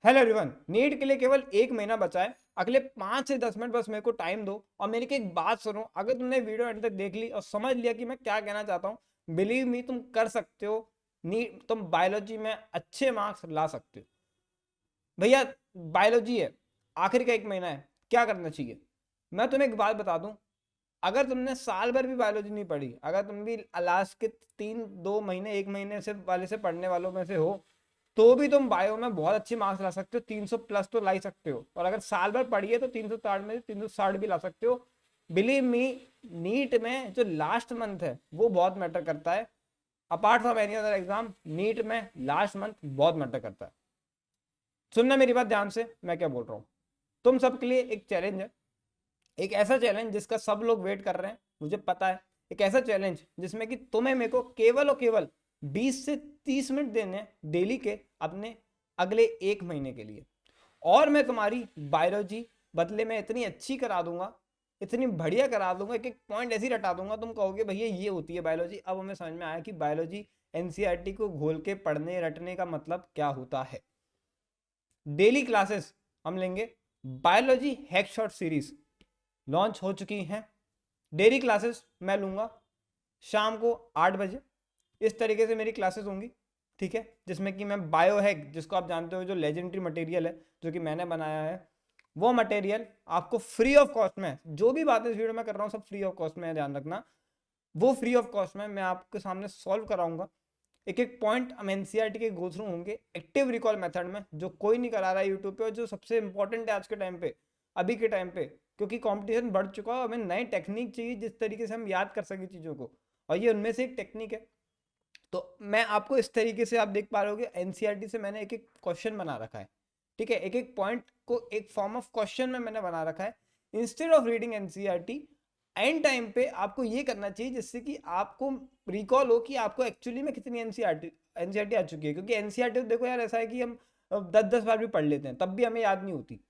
Hello everyone, NEET के लिए केवल 1 महीना बचा है। अगले 5 से 10 मिनट बस मेरे को टाइम दो और मेरी की एक बात सुनो। अगर तुमने वीडियो एंड तक देख ली और समझ लिया कि मैं क्या कहना चाहता हूँ, बिलीव मी तुम कर सकते हो। नीट तुम बायोलॉजी में अच्छे मार्क्स ला सकते हो। भैया बायोलॉजी है, आखिर का 1 महीना है, क्या करना चाहिए। मैं तुम्हें एक बात बता दूं, अगर तुमने साल भर भी बायोलॉजी नहीं पढ़ी, अगर तुम भी लास्ट के 2 महीने 1 महीने से वाले से पढ़ने वालों में से हो, तो भी तुम बायो में बहुत अच्छे मार्क्स ला सकते हो। 300 प्लस तो ला ही सकते हो। और अगर साल भर पढ़िए तो 360 में 360 भी ला सकते हो। बिलीव मी, नीट में जो लास्ट मंथ है वो बहुत मैटर करता है। Apart from any other exam, NEET में लास्ट मंथ बहुत मैटर करता है। सुनना मेरी बात ध्यान से, मैं क्या बोल रहा हूँ। तुम सबके लिए एक चैलेंज है, एक ऐसा चैलेंज जिसका सब लोग वेट कर रहे हैं, मुझे पता है। एक ऐसा चैलेंज जिसमें कि तुम्हें मेरे को केवल और केवल 20 से 30 मिनट देने हैं डेली के, अपने अगले 1 महीने के लिए। और मैं तुम्हारी बायोलॉजी बदले में इतनी अच्छी करा दूंगा, इतनी बढ़िया करा दूंगा, एक एक पॉइंट ऐसी रटा दूंगा, तुम कहोगे भैया ये होती है बायोलॉजी। अब हमें समझ में आया कि बायोलॉजी एनसीईआरटी को घोल के पढ़ने रटने का मतलब क्या होता है। डेली क्लासेस हम लेंगे। Biology hack short series launch हो चुकी हैं। डेली क्लासेस मैं लूंगा शाम को 8 बजे। इस तरीके से मेरी क्लासेस होंगी, ठीक है, जिसमें कि मैं बायो हैक, जिसको आप जानते हो जो लेजेंडरी मटेरियल है जो कि मैंने बनाया है, वो मटेरियल आपको फ्री ऑफ कॉस्ट में, जो भी बातें इस वीडियो में कर रहा हूँ सब फ्री ऑफ कॉस्ट में है, ध्यान रखना। वो फ्री ऑफ कॉस्ट में मैं आपके सामने सॉल्व कराऊंगा। एक एक पॉइंट हम एनसीईआरटी के गो थ्रू होंगे एक्टिव रिकॉल मेथड में, जो कोई नहीं करा रहा है यूट्यूब पे, और जो सबसे इंपॉर्टेंट है आज के टाइम पे, अभी के टाइम पे, क्योंकि कंपटीशन बढ़ चुका है। हमें नई टेक्निक चाहिए जिस तरीके से हम याद कर सके चीज़ों को, और ये उनमें से एक टेक्निक है। तो मैं आपको इस तरीके से, आप देख पा रहे होगे एनसीईआरटी से मैंने एक एक क्वेश्चन बना रखा है, ठीक है, एक एक पॉइंट को एक फॉर्म ऑफ क्वेश्चन में मैंने बना रखा है। Instead of reading NCERT, and time पे आपको ये करना चाहिए जिससे कि आपको रिकॉल हो कि आपको एक्चुअली में कितनी एनसीईआरटी आ चुकी है। क्योंकि एनसीईआरटी तो देखो यार, ऐसा है कि हम 10-10 बार भी पढ़ लेते हैं तब भी हमें याद नहीं होती,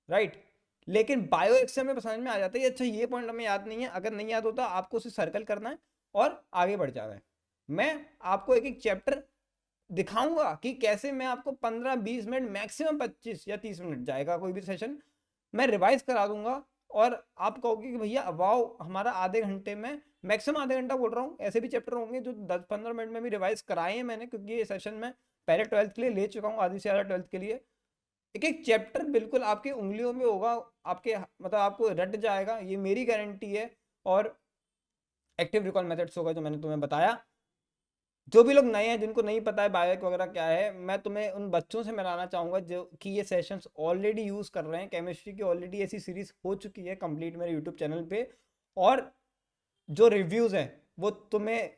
राइट। लेकिन बायो एक्स से हमें समझ में आ जाता है अच्छा ये पॉइंट हमें याद नहीं है। अगर नहीं याद होता आपको उसे सर्कल करना है और आगे बढ़ जाना है। मैं आपको एक एक चैप्टर दिखाऊंगा कि कैसे मैं आपको 15-20 मिनट, मैक्सिमम 25 या 30 मिनट जाएगा कोई भी सेशन, मैं रिवाइज करा दूंगा। और आप कहोगे कि भैया वाओ, हमारा आधे घंटे में, मैक्सिमम आधे घंटा बोल रहा हूँ, ऐसे भी चैप्टर होंगे जो 10-15 मिनट में भी रिवाइज कराए हैं मैंने, क्योंकि ये सेशन में पहले 12th के लिए ले चुका हूँ, आधी से ज़्यादा 12th के लिए। एक एक चैप्टर बिल्कुल आपकी उंगलियों में होगा, आपके मतलब आपको रट जाएगा, ये मेरी गारंटी है। और एक्टिव रिकॉल मेथड्स होगा जो मैंने तुम्हें बताया। जो भी लोग नए हैं, जिनको नहीं पता है बायोक वगैरह क्या है, मैं तुम्हें उन बच्चों से मिलाना चाहूंगा जो कि ये सेशंस ऑलरेडी यूज कर रहे हैं। केमिस्ट्री की ऑलरेडी ऐसी सीरीज हो चुकी है कंप्लीट मेरे यूट्यूब चैनल पे, और जो रिव्यूज हैं वो तुम्हें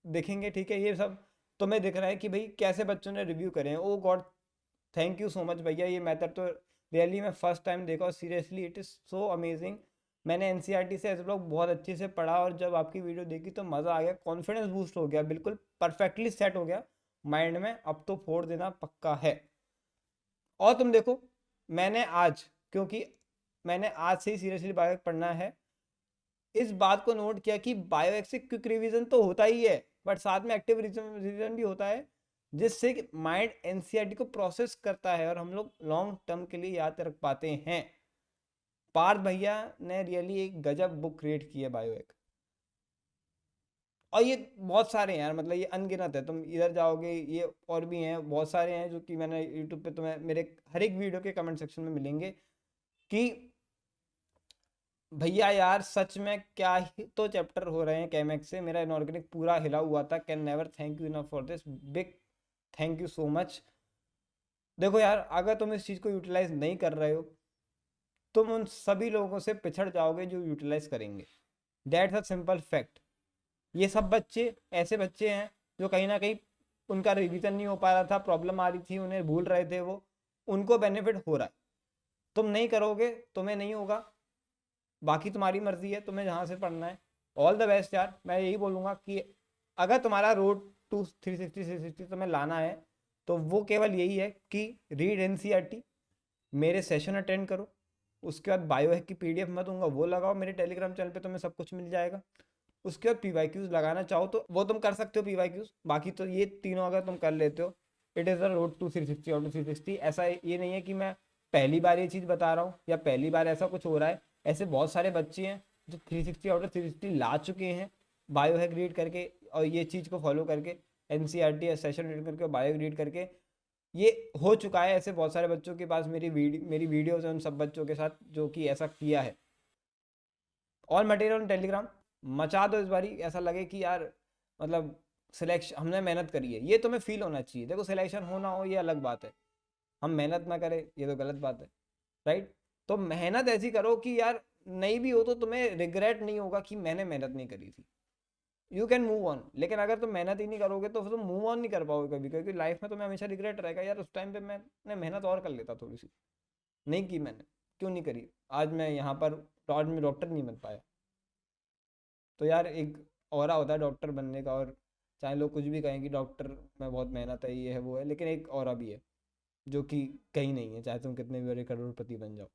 दिखेंगे, ठीक है। ये सब तुम्हें दिख रहा है कि भाई कैसे बच्चों ने रिव्यू करे हैं। Oh God, thank you so much भैया, ये मेथड तो रियली मैं फर्स्ट टाइम देखा और seriously it is so amazing. मैंने एनसीईआरटी से ऐसे लोग बहुत अच्छे से पढ़ा, और जब आपकी वीडियो देखी तो मज़ा आ गया, कॉन्फिडेंस बूस्ट हो गया, बिल्कुल परफेक्टली सेट हो गया माइंड में। अब तो फोड़ देना पक्का है। और तुम देखो, मैंने आज, क्योंकि मैंने आज से ही सीरियसली बायो पढ़ना है, इस बात को नोट किया कि बायो एक से क्विक रिवीजन तो होता ही है, बट साथ में एक्टिव रिवीजन भी होता है, जिससे माइंड एनसीईआरटी को प्रोसेस करता है और हम लोग लॉन्ग टर्म के लिए याद रख पाते हैं। पार्थ भैया ने रियली एक गजब बुक क्रिएट की है बायो एक। और ये बहुत सारे हैं यार, मतलब ये अनगिनत है, तुम इधर जाओगे ये और भी हैं, बहुत सारे हैं जो कि मैंने यूट्यूब पे तुम्हें मेरे हर एक वीडियो के कमेंट सेक्शन में मिलेंगे कि भैया यार सच में क्या ही तो चैप्टर हो रहे हैं केमेक्स से। मेरा इनऑर्गेनिक पूरा हिला हुआ था। Can never thank you enough for this, big thank you so much. देखो यार, अगर तुम इस चीज़ को यूटिलाइज नहीं कर रहे हो, तुम उन सभी लोगों से पिछड़ जाओगे जो यूटिलाइज करेंगे। That's a simple fact. ये सब बच्चे ऐसे बच्चे हैं जो कहीं ना कहीं उनका रिवीजन नहीं हो पा रहा था, प्रॉब्लम आ रही थी, उन्हें भूल रहे थे वो, उनको बेनिफिट हो रहा है। तुम नहीं करोगे, तुम्हें नहीं होगा, बाकी तुम्हारी मर्जी है तुम्हें जहाँ से पढ़ना है। ऑल द बेस्ट यार, मैं यही बोलूँगा कि अगर तुम्हारा रोड टू 360 तुम्हें लाना है, तो वो केवल यही है कि रीड एनसीईआरटी, मेरे सेशन अटेंड करो, उसके बाद बायो हैक की पीडीएफ मैं दूंगा वो लगाओ, मेरे टेलीग्राम चैनल पे तुम्हें सब कुछ मिल जाएगा। उसके बाद पीवाईक्यूज लगाना चाहो तो वो तुम कर सकते हो पीवाईक्यूज, बाकी तो ये तीनों अगर तुम कर लेते हो it is the road to 360 out of 360। ऐसा ये नहीं है कि मैं पहली बार ये चीज़ बता रहा हूँ या पहली बार ऐसा कुछ हो रहा है। ऐसे बहुत सारे बच्चे हैं जो 360 आउट ऑफ 360 ला चुके हैं बायो हैक रीड करके और ये चीज़ को फॉलो करके, एनसीईआरटी सेशन रीड करके और बायो रीड करके। ये हो चुका है ऐसे बहुत सारे बच्चों के पास, मेरी वीडियोज़ हैं उन सब बच्चों के साथ जो कि ऐसा किया है। और मटेरियल टेलीग्राम मचा दो इस बारी, ऐसा लगे कि यार मतलब सिलेक्शन हमने मेहनत करी है, ये तुम्हें फील होना चाहिए। देखो सिलेक्शन हो ना हो ये अलग बात है, हम मेहनत ना करें ये तो गलत बात है, राइट। तो मेहनत ऐसी करो कि यार नहीं भी हो तो तुम्हें रिग्रेट नहीं होगा कि मैंने मेहनत नहीं करी थी। You can move on. लेकिन अगर तुम मेहनत ही नहीं करोगे तो फिर तुम मूव ऑन नहीं कर पाओगे कभी, क्योंकि लाइफ में तुम्हें हमेशा रिग्रेट रहेगा, यार उस टाइम पे मैंने मेहनत और कर लेता थोड़ी सी, नहीं की मैंने, क्यों नहीं करी, आज मैं यहाँ पर, आज मैं डॉक्टर नहीं बन पाया। तो यार एक ऑरा होता है डॉक्टर बनने का, और चाहे लोग कुछ भी कहें कि डॉक्टर में बहुत मेहनत है, ये है वो है, लेकिन एक ऑरा भी है जो कि कहीं नहीं है, चाहे तुम कितने भी बड़े करोड़पति बन जाओ।